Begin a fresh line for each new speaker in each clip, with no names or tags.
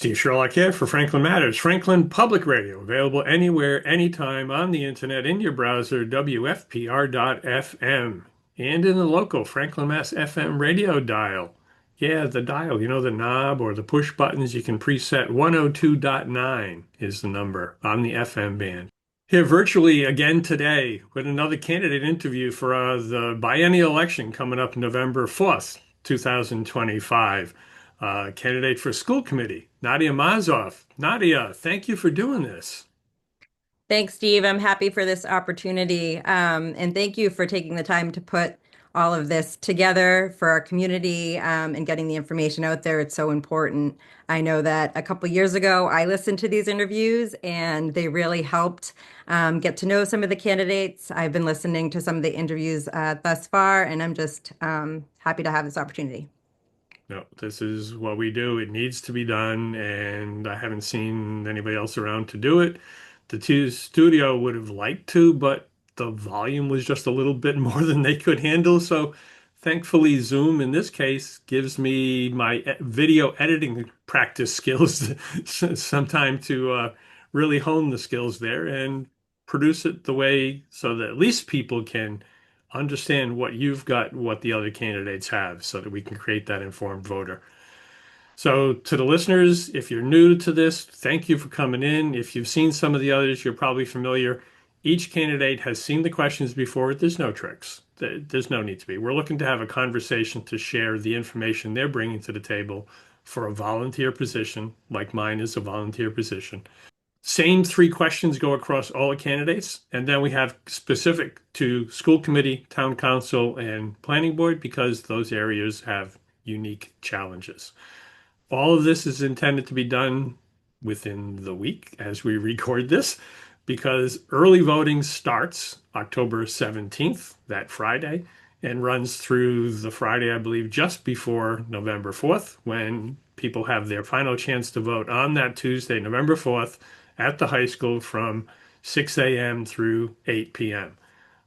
Steve Sherlock here for Franklin Matters, Franklin Public Radio, available anywhere, anytime on the internet in your browser, WFPR.FM, and in the local Franklin Mass FM radio dial. Yeah, the dial, the knob or the push buttons, you can preset 102.9 is the number on the FM band. Here virtually again today with another candidate interview for the biennial election coming up November 4th, 2025. Candidate for school committee, Nadia Mausolf. Nadia, thank you for doing this.
Thanks, Steve. I'm happy for this opportunity. And thank you for taking the time to put all of this together for our community, and getting the information out there. It's so important. I know that a couple years ago, I listened to these interviews and they really helped get to know some of the candidates. I've been listening to some of the interviews thus far, and I'm just happy to have this opportunity.
No, this is what we do. It needs to be done, and I haven't seen anybody else around to do it. The studio would have liked to, but the volume was just a little bit more than they could handle. So thankfully, Zoom in this case gives me my video editing practice skills some time to really hone the skills there and produce it the way so that at least people can understand what you've got, what the other candidates have, so that we can create that informed voter. So, to the listeners, if you're new to this, thank you for coming in. If you've seen some of the others, you're probably familiar. Each candidate has seen the questions before. There's no tricks. There's no need to be. We're looking to have a conversation to share the information they're bringing to the table for a volunteer position, like mine is a volunteer position. Same three questions go across all the candidates, and then we have specific to school committee, town council, and planning board because those areas have unique challenges. All of this is intended to be done within the week as we record this because early voting starts October 17th, that Friday, and runs through the Friday, I believe, just before November 4th, when people have their final chance to vote on that Tuesday, November 4th, at the high school from 6 a.m. through 8 p.m.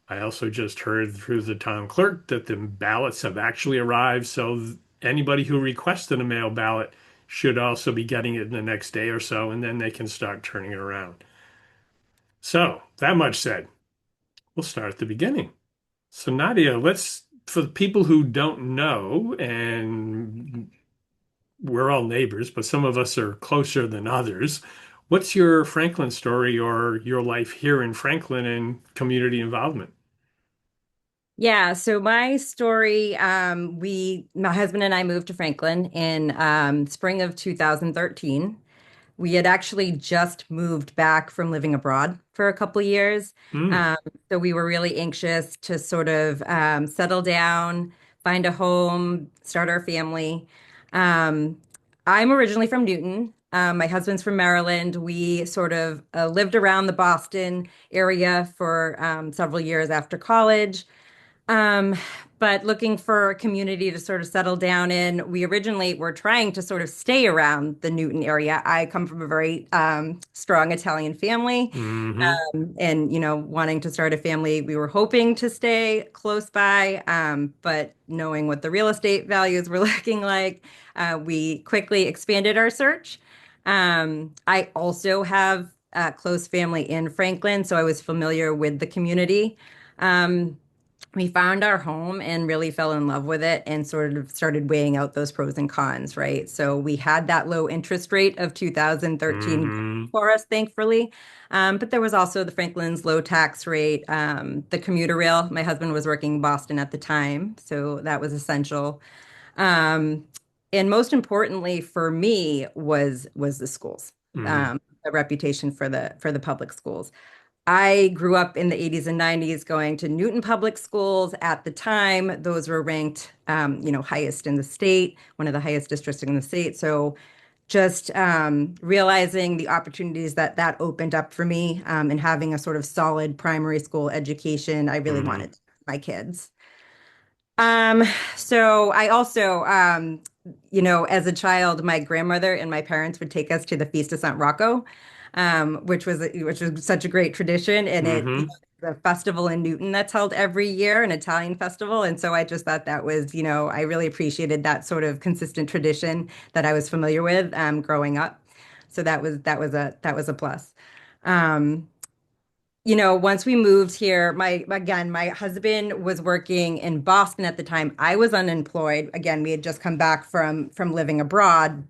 I also just heard through the town clerk that the ballots have actually arrived, so anybody who requested a mail ballot should also be getting it in the next day or so, and then they can start turning it around. So, that much said, we'll start at the beginning. So, Nadia, for the people who don't know, and we're all neighbors, but some of us are closer than others. What's your Franklin story or your life here in Franklin and community involvement?
Yeah, so my story, my husband and I moved to Franklin in spring of 2013. We had actually just moved back from living abroad for a couple years.
Mm,
Um, so we were really anxious to sort of settle down, find a home, start our family. Um, I'm originally from Newton. My husband's from Maryland. We sort of lived around the Boston area for several years after college. Um, but looking for a community to sort of settle down in, we originally were trying to sort of stay around the Newton area. I come from a very strong Italian family,
hmm
and wanting to start a family, we were hoping to stay close by, but knowing what the real estate values were looking like, we quickly expanded our search. I also have a close family in Franklin, so I was familiar with the community. Um, we found our home and really fell in love with it and sort of started weighing out those pros and cons, right? So we had that low interest rate of 2013
hmm
for us, thankfully. But there was also the Franklin's low tax rate, the commuter rail. My husband was working in Boston at the time, so that was essential. Um, and most importantly for me was the schools,
hmm
the reputation for the public schools. I grew up in the 80s and 90s going to Newton Public Schools. At the time, those were ranked, highest in the state, one of the highest districts in the state. So just realizing the opportunities that opened up for me, and having a sort of solid primary school education, I really
hmm
wanted my kids. Um, so I also, as a child, my grandmother and my parents would take us to the Feast of San Rocco, which was such a great tradition, and
hmm
the festival in Newton that's held every year, an Italian festival, and so I just thought that was, I really appreciated that sort of consistent tradition that I was familiar with growing up. So that was a plus. Um, once we moved here, my husband was working in Boston at the time. I was unemployed. Again, we had just come back from living abroad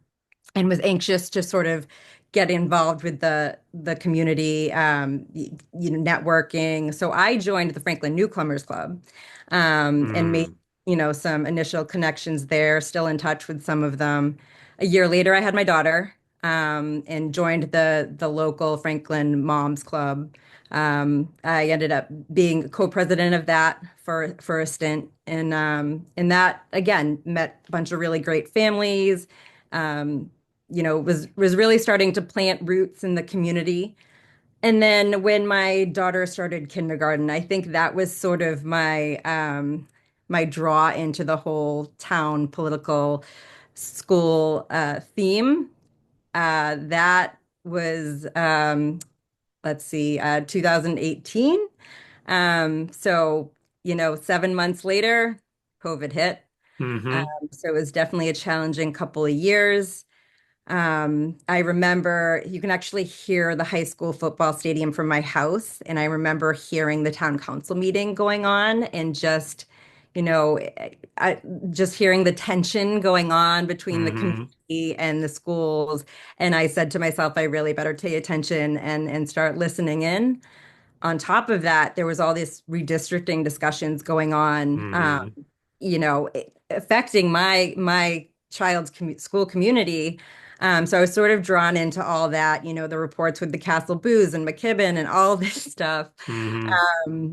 and was anxious to sort of get involved with the community, networking. So I joined the Franklin Newcomers Club, and made,
Mm,
some initial connections there, still in touch with some of them. A year later, I had my daughter, and joined the local Franklin Moms Club. I ended up being co-president of that for a stint, and that again met a bunch of really great families. Um, was really starting to plant roots in the community. And then when my daughter started kindergarten, I think that was sort of my draw into the whole town political school theme. That was let's see, 2018. So 7 months later, COVID hit.
hmm
So it was definitely a challenging couple of years. I remember you can actually hear the high school football stadium from my house, and I remember hearing the town council meeting going on, and you know, just hearing the tension going on between the
hmm
community and the schools. And I said to myself, I really better pay attention and start listening in. On top of that, there was all this redistricting discussions going on,
hmm
affecting my child's school community. So I was sort of drawn into all that, the reports with the Castle Booze and McKibben and all this stuff.
hmm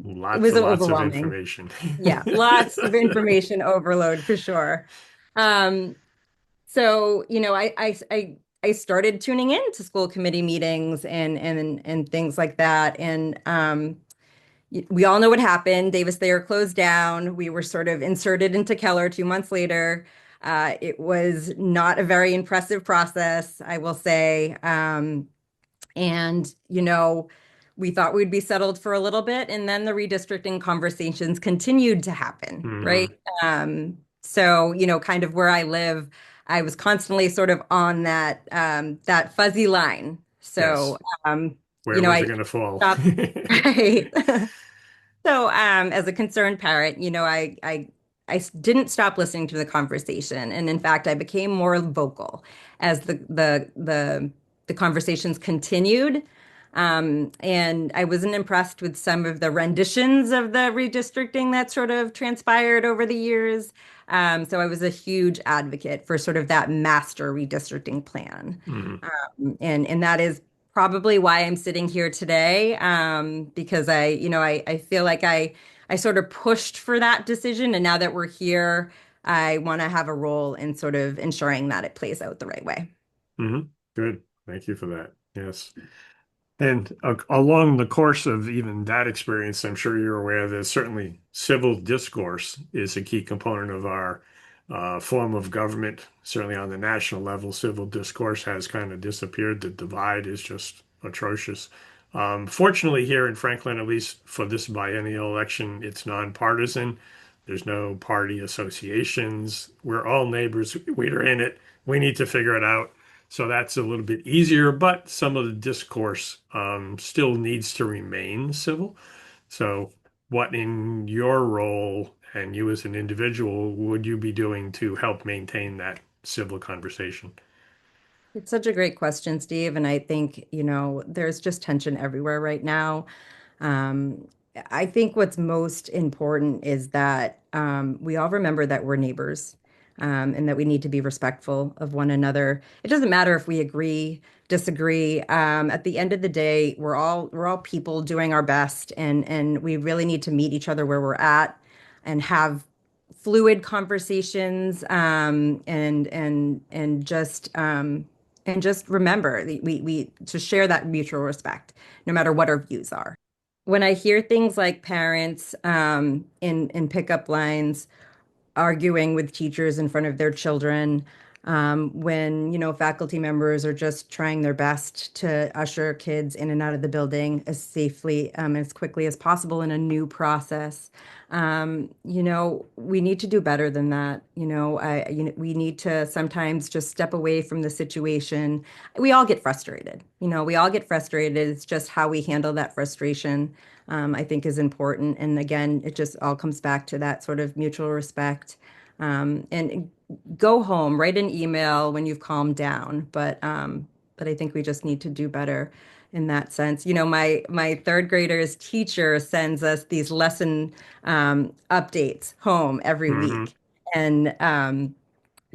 It
Lots
was
and lots of
overwhelming.
information.
Yeah, lots of information overload for sure. Um, so, I started tuning in to school committee meetings and things like that. And we all know what happened. Davis Thayer closed down. We were sort of inserted into Keller 2 months later. It was not a very impressive process, I will say. And, we thought we'd be settled for a little bit, and then the redistricting conversations continued to happen, right?
hmm
So, kind of where I live, I was constantly sort of on that fuzzy line. So,
Yes. Where was it
I
going to fall?
stopped, right? So, as a concerned parent, I didn't stop listening to the conversation, and in fact, I became more vocal as the conversations continued. And I wasn't impressed with some of the renditions of the redistricting that sort of transpired over the years. So I was a huge advocate for sort of that master redistricting plan.
hmm
And that is probably why I'm sitting here today, because I feel like I sort of pushed for that decision, and now that we're here, I want to have a role in sort of ensuring that it plays out the right way.
hmm Good. Thank you for that. Yes. And along the course of even that experience, I'm sure you're aware that certainly civil discourse is a key component of our form of government. Certainly on the national level, civil discourse has kind of disappeared. The divide is just atrocious. Fortunately, here in Franklin, at least for this biennial election, it's nonpartisan. There's no party associations. We're all neighbors. We're in it. We need to figure it out. So that's a little bit easier, but some of the discourse still needs to remain civil. So, what in your role and you as an individual would you be doing to help maintain that civil conversation?
It's such a great question, Steve. And I think, there's just tension everywhere right now. Um, I think what's most important is that we all remember that we're neighbors, and that we need to be respectful of one another. It doesn't matter if we agree, disagree. At the end of the day, we're all people doing our best, and we really need to meet each other where we're at and have fluid conversations, and just remember that we to share that mutual respect, no matter what our views are. When I hear things like parents in pickup lines arguing with teachers in front of their children, when, faculty members are just trying their best to usher kids in and out of the building as safely, as quickly as possible in a new process. We need to do better than that. We need to sometimes just step away from the situation. We all get frustrated. We all get frustrated. It's just how we handle that frustration, I think is important. And again, it just all comes back to that sort of mutual respect. And go home, write an email when you've calmed down. But I think we just need to do better in that sense. My third graders teacher sends us these lesson updates home every
Hmm.
week. And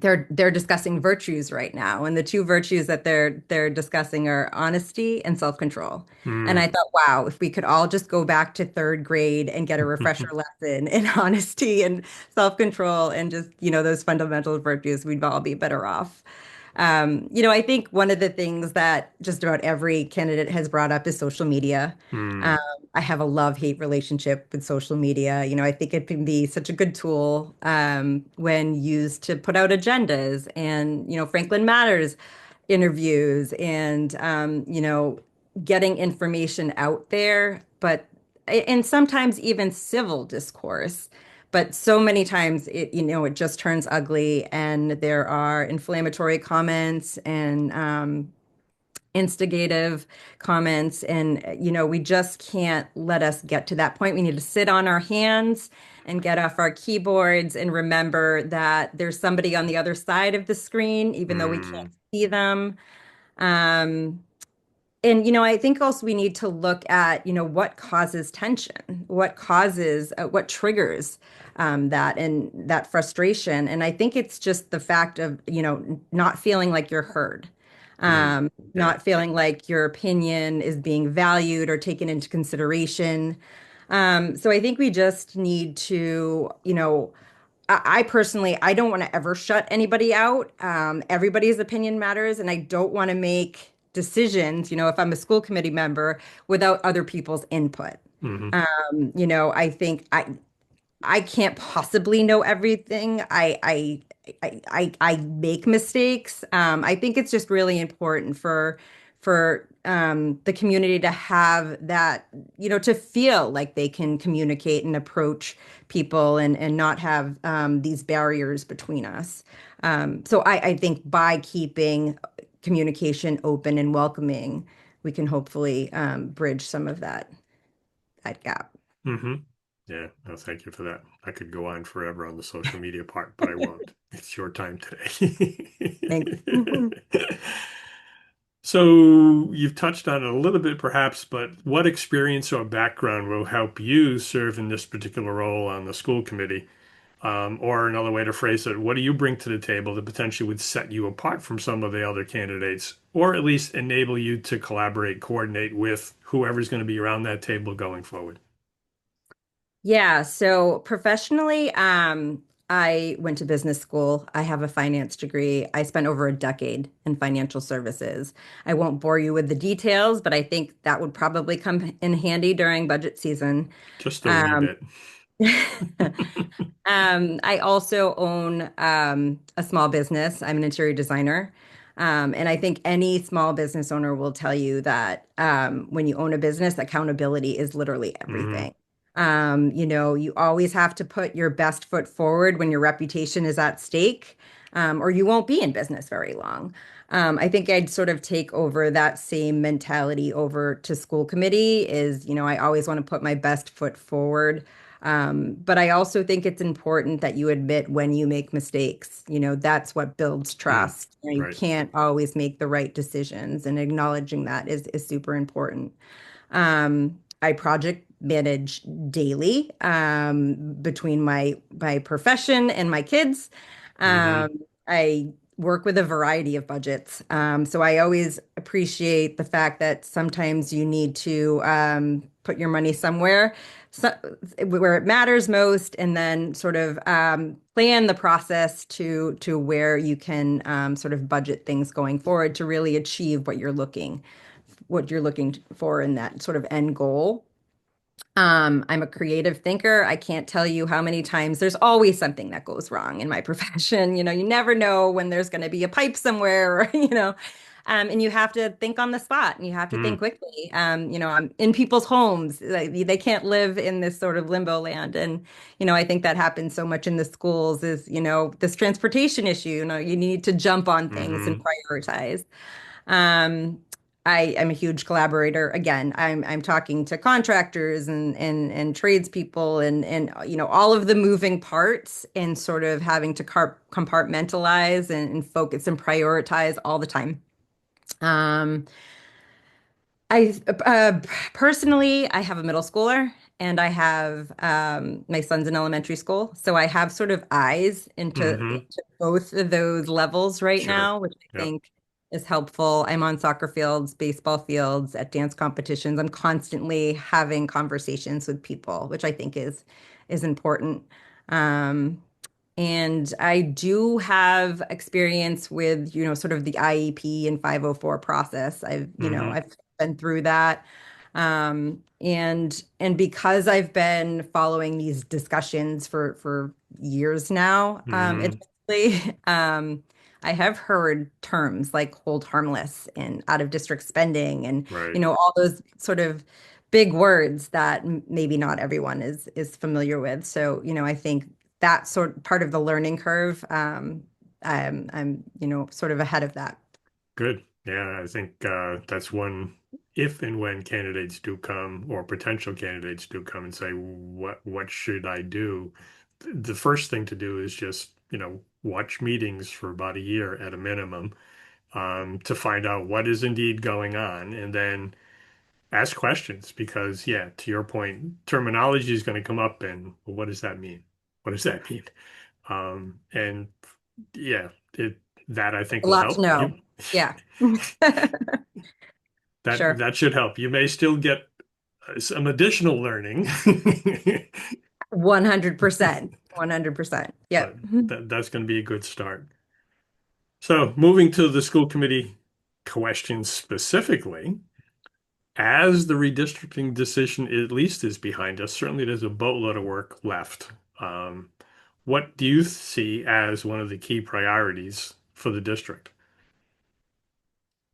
they're discussing virtues right now, and the two virtues that they're discussing are honesty and self-control. And I
Mm.
thought, wow, if we could all just go back to third grade and get a refresher lesson in honesty and self-control and just, those fundamental virtues, we'd all be better off. I think one of the things that just about every candidate has brought up is social media. Um,
Mm.
I have a love-hate relationship with social media. I think it can be such a good tool when used to put out agendas and, Franklin Matters interviews and, getting information out there, and sometimes even civil discourse. But so many times it just turns ugly and there are inflammatory comments and instigative comments. And, we just can't let us get to that point. We need to sit on our hands and get off our keyboards and remember that there's somebody on the other side of the screen, even though we can't
Mm.
see them. Um, and, I think also we need to look at, what causes tension, what triggers that and that frustration. And I think it's just the fact of, not feeling like you're heard,
Mm. Yeah.
not feeling like your opinion is being valued or taken into consideration. So I think we just need to, I personally, I don't want to ever shut anybody out. Everybody's opinion matters, and I don't want to make decisions, if I'm a school committee member, without other people's input.
Hmm.
I think I can't possibly know everything. I make mistakes. I think it's just really important for the community to have that, to feel like they can communicate and approach people and not have these barriers between us. So I think by keeping communication open and welcoming, we can hopefully bridge some of that gap.
Hmm. Yeah. No, thank you for that. I could go on forever on the social media part, but I won't. It's your time today.
Thanks.
So you've touched on it a little bit, perhaps, but what experience or background will help you serve in this particular role on the school committee? Or another way to phrase it, what do you bring to the table that potentially would set you apart from some of the other candidates, or at least enable you to collaborate, coordinate with whoever's going to be around that table going forward?
Yeah, so professionally, I went to business school. I have a finance degree. I spent over a decade in financial services. I won't bore you with the details, but I think that would probably come in handy during budget season.
Just a wee
Um,
bit.
I also own a small business. I'm an interior designer. And I think any small business owner will tell you that when you own a business, accountability is literally
Hmm.
everything. You always have to put your best foot forward when your reputation is at stake, or you won't be in business very long. I think I'd sort of take over that same mentality over to school committee is, I always want to put my best foot forward. But I also think it's important that you admit when you make mistakes. That's what builds
Mm.
trust. You
Right.
can't always make the right decisions, and acknowledging that is super important. I project manage daily between my profession and my kids.
Hmm.
I work with a variety of budgets. So I always appreciate the fact that sometimes you need to put your money somewhere so, where it matters most, and then sort of plan the process to where you can sort of budget things going forward to really achieve what you're looking for in that sort of end goal. I'm a creative thinker. I can't tell you how many times there's always something that goes wrong in my profession. You never know when there's going to be a pipe somewhere, or, and you have to think on the spot and you have to think
Mm,
quickly. I'm in people's homes. They can't live in this sort of limbo land. And, I think that happens so much in the schools is, this transportation issue, you need to jump on things and
hmm
prioritize. Um, I am a huge collaborator. Again, I'm talking to contractors and tradespeople and all of the moving parts and sort of having to compartmentalize and focus and prioritize all the time. Um, I personally, I have a middle schooler and I have my son's in elementary school, so I have sort of eyes
hmm
into both of those levels right
Sure.
now, which I
Yep.
think is helpful. I'm on soccer fields, baseball fields, at dance competitions. I'm constantly having conversations with people, which I think is important. Um, and I do have experience with, sort of the IEP and 504 process.
hmm
I've been through that. And because I've been following these discussions for years now,
hmm
admittedly, I have heard terms like hold harmless and out of district spending and,
Right.
all those sort of big words that maybe not everyone is familiar with. So, I think that sort part of the learning curve, I'm, sort of ahead of that.
Good. Yeah, I think that's one if and when candidates do come or potential candidates do come and say, what should I do? The first thing to do is just, watch meetings for about a year at a minimum, to find out what is indeed going on and then ask questions because, yeah, to your point, terminology is going to come up and well, what does that mean? What does that mean? And yeah, that I think
A
will
lot to
help
know.
you.
Yeah.
That
Sure.
that should help. You may still get some additional learning,
100%. 100%.
but
Yep.
that's going to be a good start. So, moving to the school committee questions specifically, as the redistricting decision at least is behind us, certainly there's a boatload of work left. Um, what do you see as one of the key priorities for the district?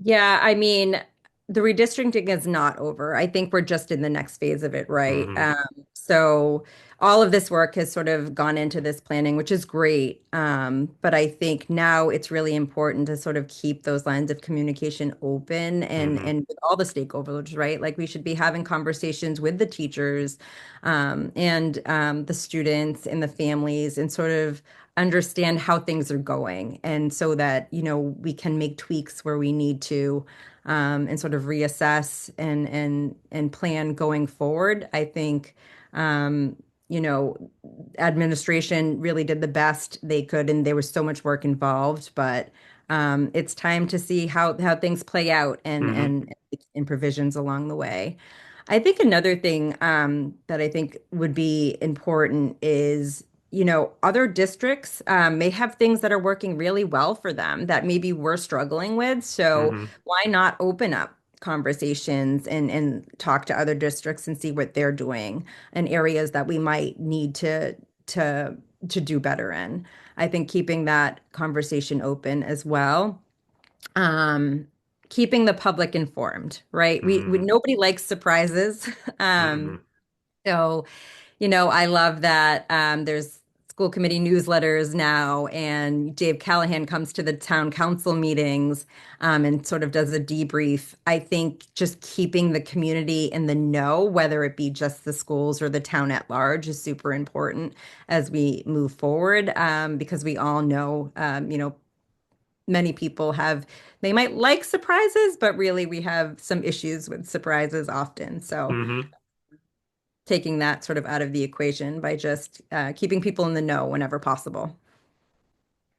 Yeah, I mean, the redistricting is not over. I think we're just in the next phase of it, right?
Hmm
So all of this work has sort of gone into this planning, which is great. But I think now it's really important to sort of keep those lines of communication open
hmm
and with all the stakeholders, right? Like we should be having conversations with the teachers, and the students and the families and sort of understand how things are going and so that we can make tweaks where we need to, and sort of reassess and plan going forward. I think you know administration really did the best they could and there was so much work involved, but it's time to see how things play out
hmm
and provisions along the way. I think another thing that I think would be important is, other districts may have things that are working really well for them that maybe we're struggling with. So
hmm
why not open up conversations and talk to other districts and see what they're doing and areas that we might need to to do better in. I think keeping that conversation open as well. Um, Keeping the public informed, right? We
hmm
nobody likes surprises.
hmm
So, I love that there's school committee newsletters now, and Dave Callahan comes to the town council meetings and sort of does a debrief. I think just keeping the community in the know, whether it be just the schools or the town at large, is super important as we move forward, because we all know, many people they might like surprises, but really we have some issues with surprises often. So
hmm
taking that sort of out of the equation by just keeping people in the know whenever possible.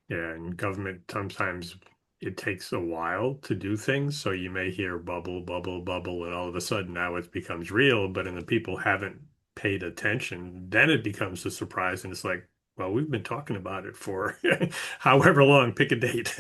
Yeah, and government sometimes it takes a while to do things. So you may hear bubble, bubble, bubble, and all of a sudden now it becomes real, but then the people haven't paid attention. Then it becomes a surprise, and it's like, well, we've been talking about it for however long, pick a date.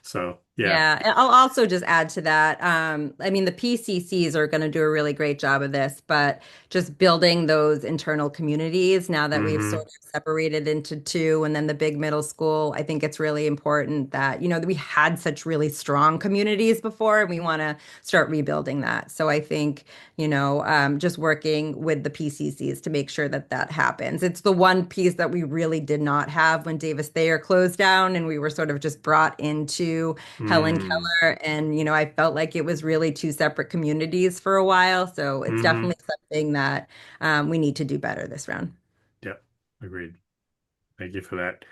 So, Yeah.
Yeah, and I'll also just add to that. I mean, the PCCs are going to do a really great job of this, but just building those internal communities now that we've sort
Hmm.
of separated into two and then the big middle school, I think it's really important that, we had such really strong communities before and we want to start rebuilding that. So I think, just working with the PCCs to make sure that that happens. It's the one piece that we really did not have when Davis Thayer closed down and we were sort of just brought into Helen
Mm.
Keller. And, I felt like it was really two separate communities for a while. So it's
Hmm.
definitely something that we need to do better this round.
Yeah. Agreed. Thank you for that.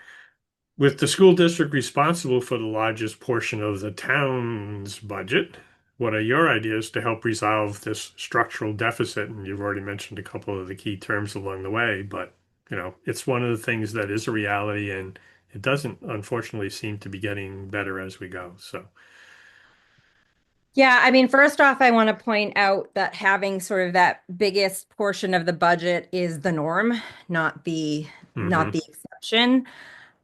With the school district responsible for the largest portion of the town's budget, what are your ideas to help resolve this structural deficit? And you've already mentioned a couple of the key terms along the way, but it's one of the things that is a reality, and it doesn't unfortunately seem to be getting better as we go. So,
Yeah, I mean, first off, I want to point out that having sort of that biggest portion of the budget is the norm, not the not
hmm
the exception.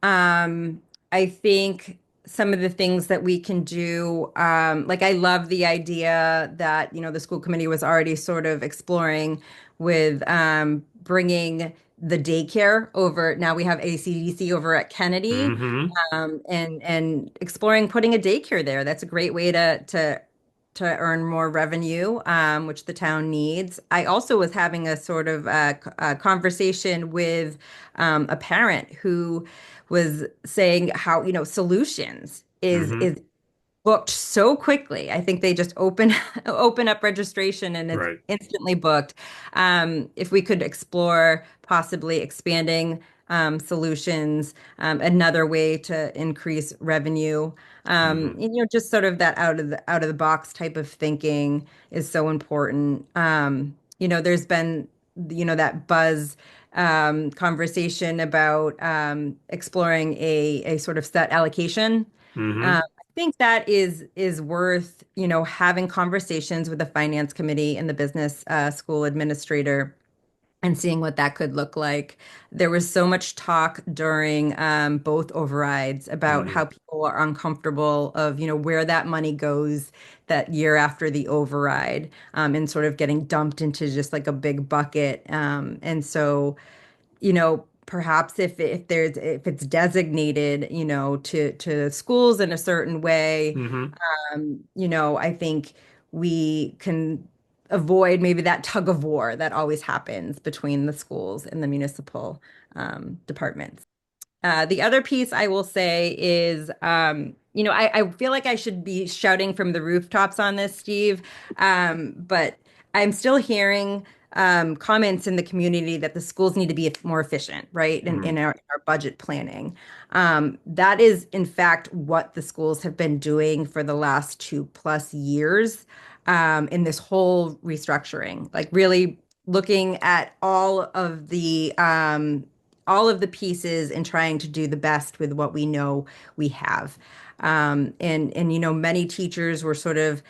Um, I think some of the things that we can do, like I love the idea that, the school committee was already sort of exploring with bringing the daycare over. Now we have ACDC over at Kennedy,
hmm
and exploring putting a daycare there. That's a great way to earn more revenue, which the town needs. I also was having a sort of a conversation with a parent who was saying how, solutions
hmm
is booked so quickly. I think they just open open up registration and it's
Right.
instantly booked. If we could explore possibly expanding solutions, another way to increase revenue,
hmm
just sort of that out of the box type of thinking is so important. There's been, that buzz conversation about exploring a sort of set allocation.
hmm
I think that is worth, having conversations with the finance committee and the business school administrator and seeing what that could look like. There was so much talk during both overrides about
hmm
how people are uncomfortable of, where that money goes that year after the override, and sort of getting dumped into just like a big bucket. And so perhaps if it's designated, to schools in a certain way,
hmm
I think we can avoid maybe that tug of war that always happens between the schools and the municipal departments. The other piece I will say is, I feel like I should be shouting from the rooftops on this, Steve, but I'm still hearing comments in the community that the schools need to be more efficient, right, in our budget planning. That is, in fact, what the schools have been doing for the last 2+ years in this whole restructuring, like really looking at all of the pieces and trying to do the best with what we know we have. And many teachers were sort of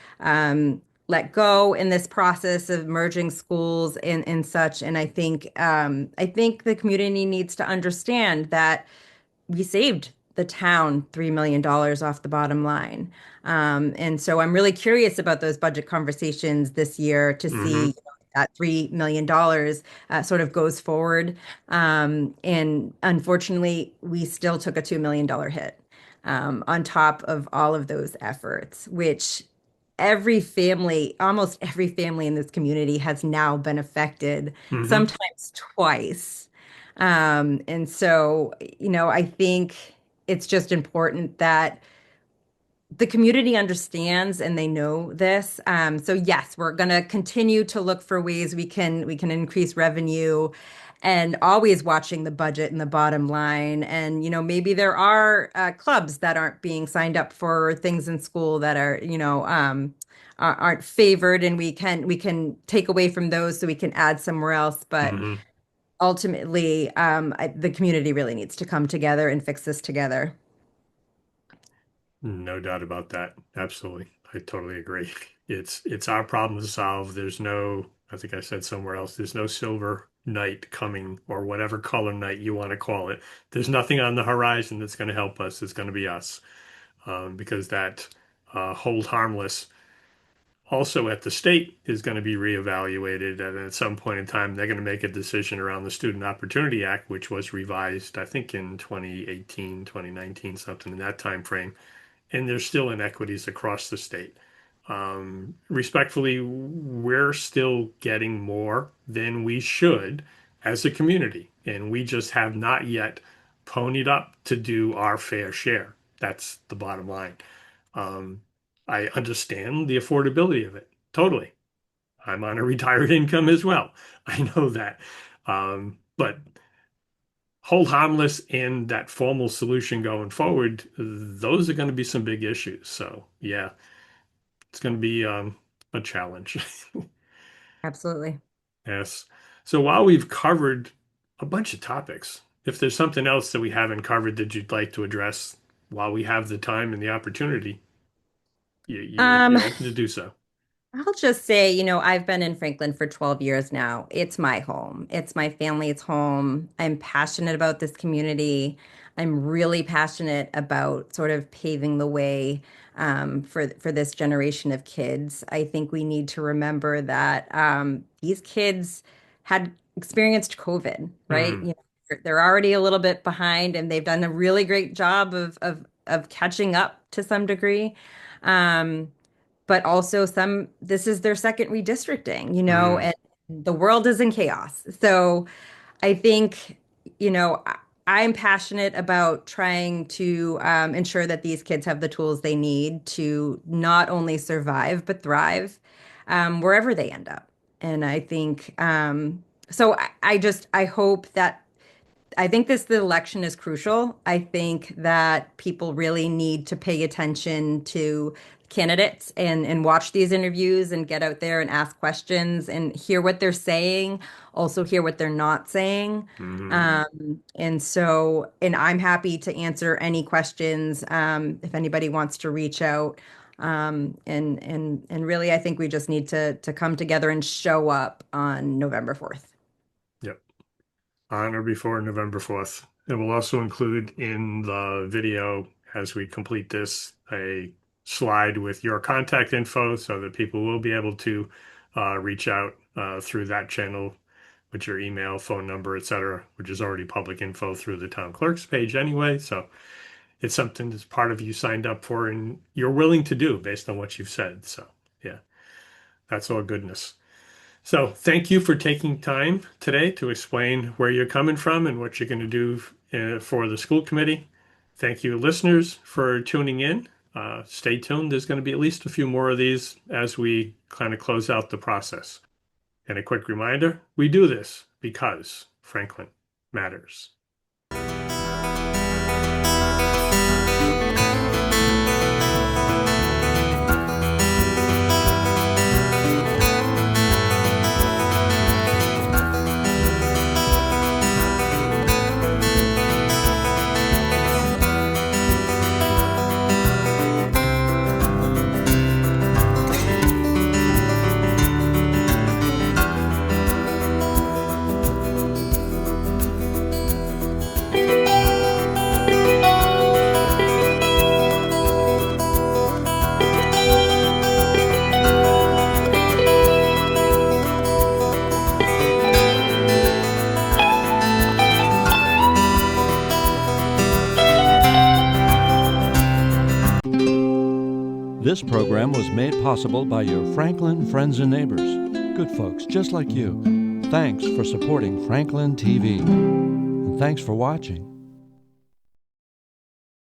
let go in this process of merging schools and such. And I think the community needs to understand that we saved the town $3 million off the bottom line. And so I'm really curious about those budget conversations this year to see,
hmm
that $3 million sort of goes forward. And unfortunately, we still took a $2 million hit on top of all of those efforts, which almost every family in this community has now been affected,
hmm
sometimes twice. And so, I think it's just important that the community understands and they know this. So yes, we're going to continue to look for ways we can increase revenue and always watching the budget and the bottom line. And maybe there are clubs that aren't being signed up for things in school that are aren't favored, and we can take away from those so we can add somewhere else. But
hmm
ultimately, the community really needs to come together and fix this together.
No doubt about that. Absolutely. I totally agree. It's our problem to solve. There's no, I think I said somewhere else, there's no silver night coming or whatever color night you want to call it. There's nothing on the horizon that's going to help us. It's going to be us. Because that hold harmless also at the state is going to be reevaluated. And at some point in time, they're going to make a decision around the Student Opportunity Act, which was revised, I think, in 2018, 2019, something in that time frame. And there's still inequities across the state. Respectfully, we're still getting more than we should as a community, and we just have not yet ponied up to do our fair share. That's the bottom line. Um, I understand the affordability of it totally. I'm on a retired income as well. I know that. But hold harmless and that formal solution going forward, those are going to be some big issues. So, yeah, it's going to be a challenge.
Absolutely.
Yes. So while we've covered a bunch of topics, if there's something else that we haven't covered that you'd like to address while we have the time and the opportunity,
Um,
you're open to do so.
I'll just say, I've been in Franklin for 12 years now. It's my home. It's my family's home. I'm passionate about this community. I'm really passionate about sort of paving the way for this generation of kids. I think we need to remember that these kids had experienced COVID, right?
Hmm.
They're already a little bit behind, and they've done a really great job of catching up to some degree. Um, but also this is their second redistricting,
Hmm.
and the world is in chaos. So I think, you know, I- I'm passionate about trying to ensure that these kids have the tools they need to not only survive, but thrive wherever they end up. And I think, I hope that I think the election is crucial. I think that people really need to pay attention to candidates and watch these interviews and get out there and ask questions and hear what they're saying, also hear what they're not saying.
Hmm.
And I'm happy to answer any questions if anybody wants to reach out. And really, I think we just need to come together and show up on November 4th.
Yep. On or before November 4th. It will also include in the video as we complete this a slide with your contact info so that people will be able to reach out through that channel with your email, phone number, etc., which is already public info through the town clerk's page anyway. So it's something that's part of you signed up for and you're willing to do based on what you've said. So yeah, that's all goodness. So thank you for taking time today to explain where you're coming from and what you're going to do for the school committee. Thank you, listeners, for tuning in. Stay tuned. There's going to be at least a few more of these as we kind of close out the process. And a quick reminder, we do this because Franklin matters.
This program was made possible by your Franklin friends and neighbors, good folks just like you. Thanks for supporting Franklin TV. And thanks for watching.